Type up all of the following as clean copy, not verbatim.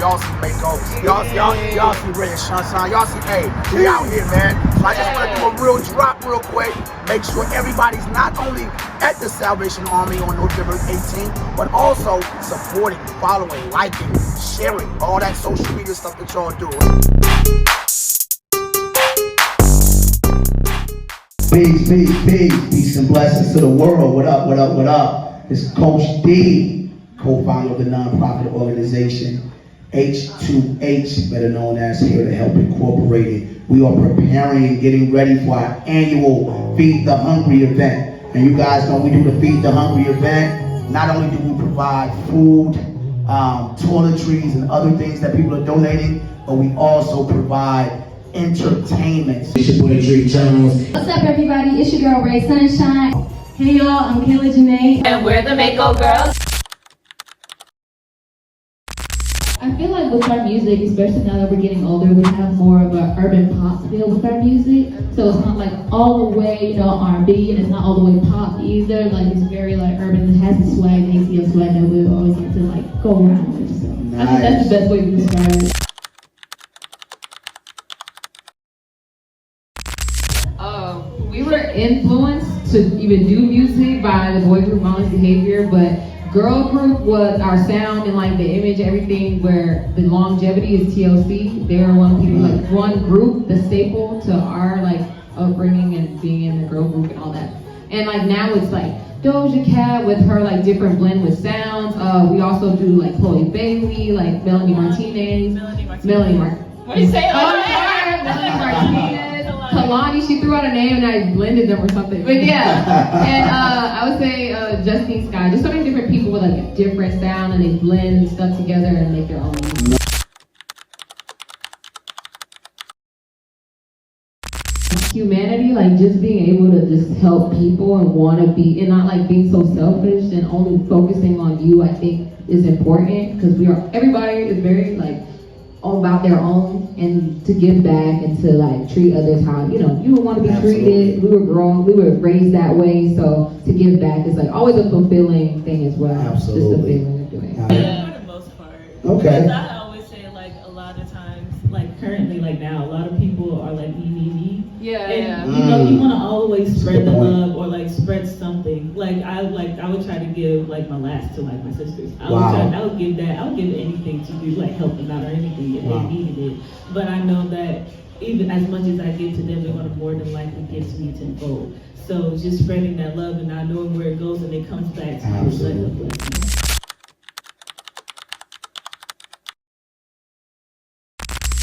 y'all see Mako, y'all see Ray and Sunshine, y'all see, hey, they out here, man. So I just want to do a real drop real quick. Make sure everybody's not only at the Salvation Army on November 18th, but also supporting, following, liking, sharing, all that social media stuff that y'all do. Peace and blessings to the world. What up? It's Coach D, co-founder of the nonprofit organization H2H, better known as Here to Help Incorporated. We are preparing and getting ready for our annual Feed the Hungry event. And you guys know we do the Feed the Hungry event. Not only do we provide food, toiletries and other things that people are donating, but we also provide entertainment. What's up, everybody? It's your girl Ray Sunshine. Hey y'all, I'm Kayla Janae, and we're the Mako Girls. I feel like with our music, especially now that we're getting older, we have more of an urban pop feel with our music. So it's not like all the way, R&B, and it's not all the way pop either. Like it's very like urban. It has the swag, the ATL swag that we always like to like go around with. So nice. I think that's the best way to describe it. We were influenced to even do music by the boy group Molly's Behavior, but girl group was our sound and like the image, everything. Where the longevity is TLC. They were one people, like one group, the staple to our like upbringing and being in the girl group and all that. And like now it's like Doja Cat with her like different blend with sounds. We also do like Chloe Bailey, like Melanie Martinez. What do you say? Melanie Martinez. Kalani, she threw out a name and I blended them or something. But yeah, and I would say Justine Sky. Just so many different people with like a different sound and they blend stuff together and make their own. Humanity, like just being able to just help people and want to be, and not like being so selfish and only focusing on you, I think is important because everybody is very like all about their own, and to give back and to like treat others how you would want to be treated. We were raised that way, so to give back is like always a fulfilling thing as well. Absolutely. Just the feeling of doing it. Yeah, for the most part. Okay. Because I always say like a lot of times, like currently, like now, a lot of people are like me. Yeah, and you want to always spread the love or like spread something. Like I would try to give like my last to like my sisters. I would give anything to do, like help them out or anything if they needed it. But I know that even as much as I give to them, they're going to more than likely give to me tenfold. So just spreading that love and not knowing where it goes and it comes back to me is like a blessing.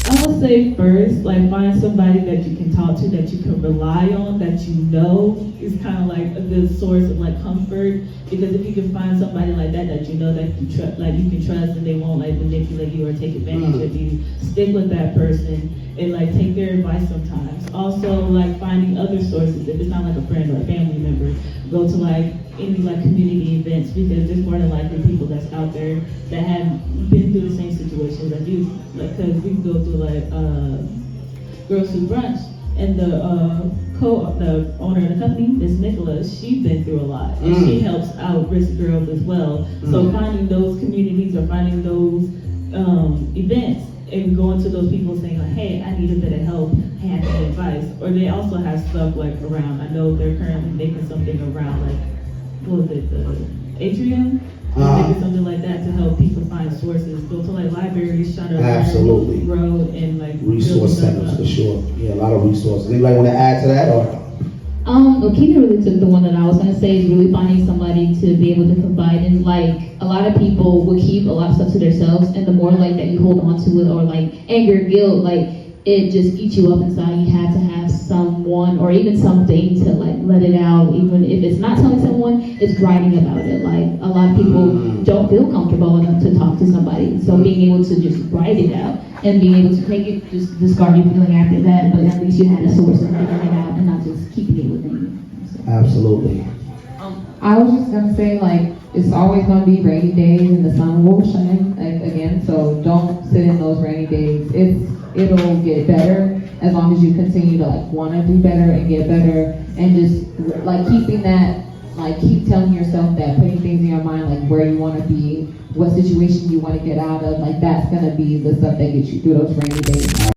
I would say first, like find somebody that you can talk to, that you can rely on, that you know is kind of like a good source of like comfort. Because if you can find somebody like that you know that you can trust and they won't like manipulate you or take advantage of you, stick with that person and like take their advice sometimes. Also like finding other sources. If it's not like a friend or a family member, go to like any like community events because there's more than likely people that's out there that have been through the same situations as you. Like, cause we can go through like Girls Who Brunch, and the owner of the company, Miss Nicholas, she's been through a lot, and she helps out risk girls as well. So finding those communities or finding those events and going to those people saying like, hey, I need a bit of help, hey, I need advice. Or they also have stuff like around, I know they're currently making something around like, what was it, the atrium? Maybe something like that to help people find sources. Go to like libraries, try to Absolutely. grow and like resource centers for sure. Yeah, a lot of resources. Anybody want to add to that or? Keita really took the one that I was going to say is really finding somebody to be able to confide in. Like, a lot of people will keep a lot of stuff to themselves, and the more like that you hold on to it, or like anger, guilt, like it just eats you up inside. You have to have someone or even something to like let it out. Even if it's not telling someone, it's writing about it. Like a lot of people don't feel comfortable enough to talk to somebody. So being able to just write it out and being able to take it, just discard your feeling after that, but at least you had a source of getting it out and not just keeping it within you. So. Absolutely. I was just gonna say like it's always gonna be rainy days and the sun will shine again. So don't sit in those rainy days. It'll get better as long as you continue to like want to do better and get better, and just like keeping that, like keep telling yourself that, putting things in your mind like where you want to be knowing what situation you want to get out of, like that's gonna be the stuff that gets you through those rainy days.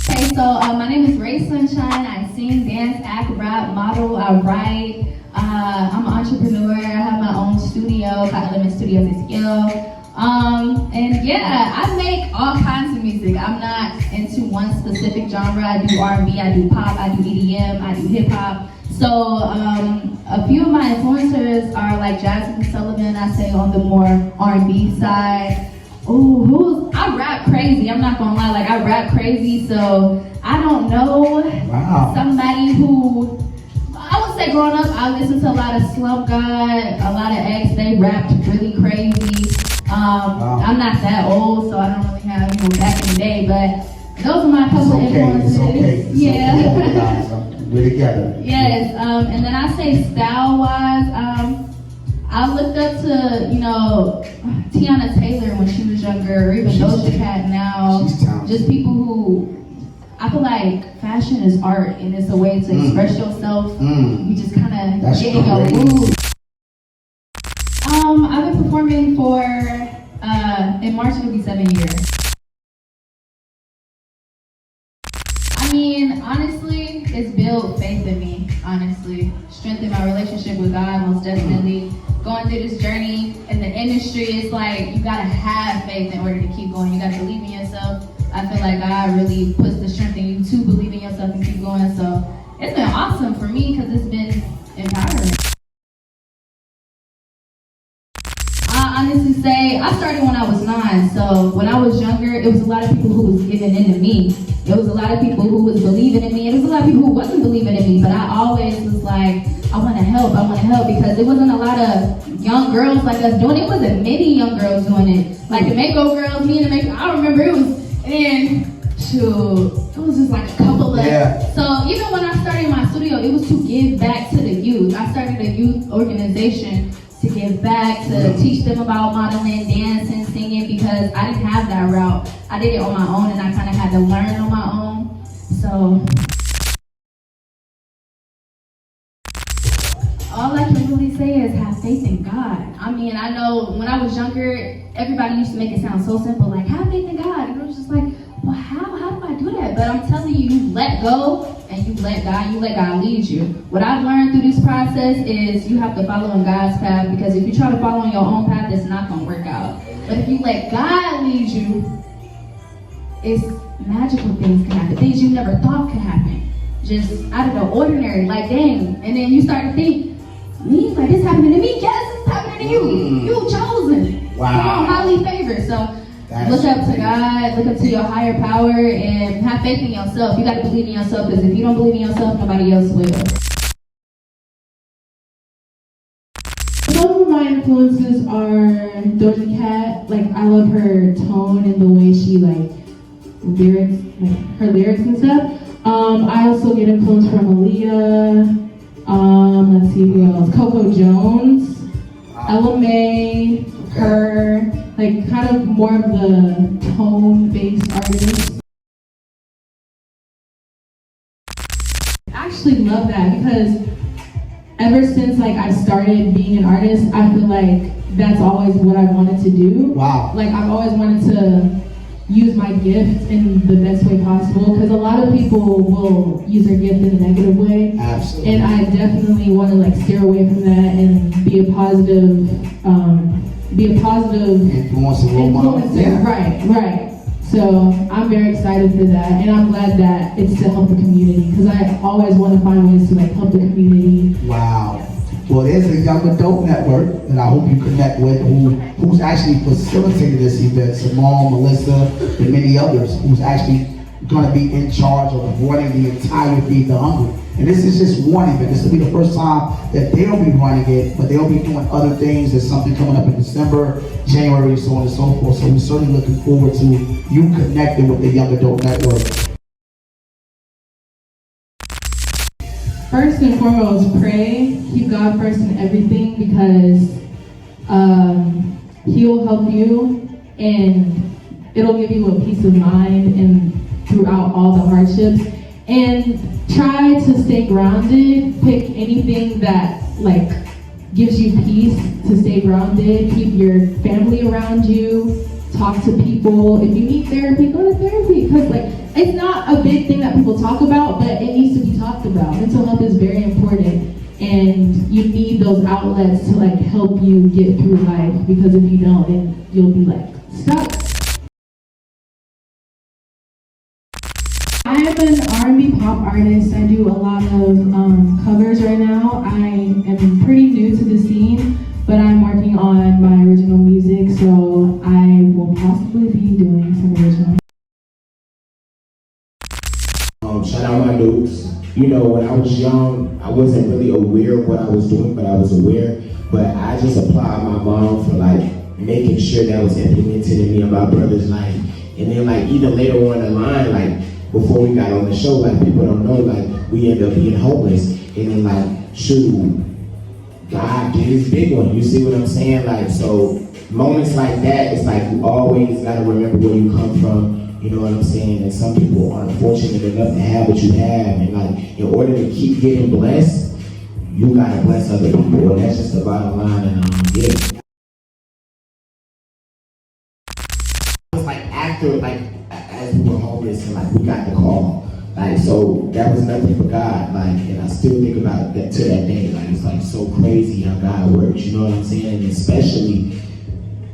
Okay, so my name is Ray Sunshine. I sing, dance, act, rap, model, I write. I'm an entrepreneur. I have my own studio called Element Studios at Skill. And yeah, I make all kinds of music. I'm not into one specific genre. I do R&B, I do pop, I do EDM, I do hip hop. So a few of my influencers are like Jasmine Sullivan, I say on the more R&B side. Ooh, I rap crazy. I'm not gonna lie, like I rap crazy. So I don't know somebody who, I would say growing up, I listened to a lot of Slump God, a lot of X. They rapped really crazy. I'm not that old, so I don't really have, back in the day, but those are my couple influences. It's okay. We're together. Yes, and then I say style-wise, I looked up to, Tiana Taylor when she was younger, or even Doja Cat now. Just people who, I feel like fashion is art, and it's a way to express yourself. You just kind of get in your mood. I've been performing for, in March it'll be 7 years. I mean, honestly, it's built faith in me, honestly. Strengthened my relationship with God, most definitely. Going through this journey in the industry, it's like, you gotta have faith in order to keep going. You gotta believe in yourself. I feel like God really puts the strength in you to believe in yourself and keep going. So it's been awesome for me because it's been empowering. I honestly say, I started when I was 9, so when I was younger, it was a lot of people who was giving in to me. There was a lot of people who was believing in me, and there was a lot of people who wasn't believing in me, but I always was like, I want to help, because there wasn't a lot of young girls like us doing it. It wasn't many young girls doing it. Like the Mako girls, me and the Mako, I remember it was, it was just like a couple of, So even when I started my studio, it was to give back to the youth. I started a youth organization to give back, to teach them about modeling, dancing, singing, because I didn't have that route. I did it on my own, and I kind of had to learn on my own. So all I can really say is have faith in God. I mean, I know when I was younger, everybody used to make it sound so simple, like have faith in God. And it was just like, well, how do I do that? But I'm telling you, you let go and you let God lead you. What I've learned through this process is you have to follow in God's path, because if you try to follow on your own path, it's not gonna work out. But if you let God lead you, it's magical things can happen, things you never thought could happen. Just out of the ordinary, like dang. And then you start to think, me, like this happening to me, yes, it's happening to you. You chosen. Wow. You're highly favored. So look up to God, look up to your higher power, and have faith in yourself. You got to believe in yourself, because if you don't believe in yourself, nobody else will. Some of my influences are Doja Cat. Like, I love her tone and the way she her lyrics and stuff. I also get influence from Aaliyah. Let's see who else. Coco Jones, Ella May, her, like kind of more of the tone-based artists. I actually love that, because ever since I started being an artist, I feel like that's always what I wanted to do. Wow. Like I've always wanted to use my gift in the best way possible, because a lot of people will use their gift in a negative way. Absolutely. And I definitely want to steer away from that and be a positive influencer. Yeah. Right. So I'm very excited for that, and I'm glad that it's to help the community, because I always want to find ways to help the community. Wow. Well, there's a Young Adult Network that I hope you connect with, who's actually facilitated this event. Simone, Melissa, and many others, who's actually going to be in charge of running the entire Feed the Hungry. And this is just one event. This will be the first time that they'll be running it, but they'll be doing other things. There's something coming up in December, January, so on and so forth. So we're certainly looking forward to you connecting with the Young Adult Network. First and foremost, pray. Keep God first in everything, because He'll help you, and it'll give you a peace of mind and throughout all the hardships. And try to stay grounded. Pick anything that gives you peace to stay grounded, keep your family around you, talk to people. If you need therapy, go to therapy, because like it's not a big thing that people talk about, but it needs to be talked about. Mental health is very important, and you need those outlets to like help you get through life, because if you don't, then you'll be like stuck. I'm an R&B pop artist. I do a lot of covers right now. I am pretty new to the scene, but I'm working on my original music, so I will possibly be doing some original. Shout out my dudes. You know, when I was young, I wasn't really aware of what I was doing, but I was aware. But I just applaud my mom for like making sure that was implemented in me and my brother's life. And then like even later on the line, like before we got on the show, like people don't know, like we end up being homeless. And then like, shoot, God did his big one. You see what I'm saying? Like, so moments like that, it's like you always gotta remember where you come from. You know what I'm saying? And some people aren't fortunate enough to have what you have. And like, in order to keep getting blessed, you gotta bless other people. And that's just the bottom line. And yeah. It was like after, like, as we were homeless and like we got the call. Like, so that was nothing but God. Like, and I still think about that to that day. Like, it's like so crazy how God works. You know what I'm saying? And especially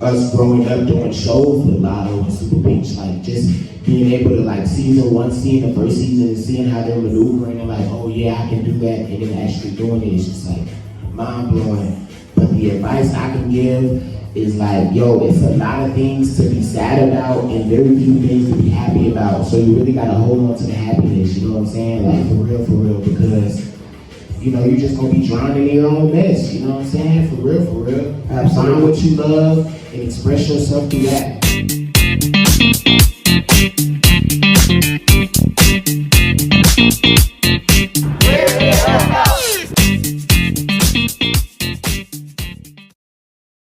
us growing up doing shows with Lotto and Super Beach, like just being able to like seeing the first season and seeing how they're maneuvering and like, oh yeah, I can do that, and then actually doing it is just like mind blowing. But the advice I can give is like, yo, it's a lot of things to be sad about and very few things to be happy about. So you really gotta hold on to the happiness, you know what I'm saying? Like for real, because you know, you're just gonna be drowned in your own mess, you know what I'm saying? For real. Find what you love and express yourself through that.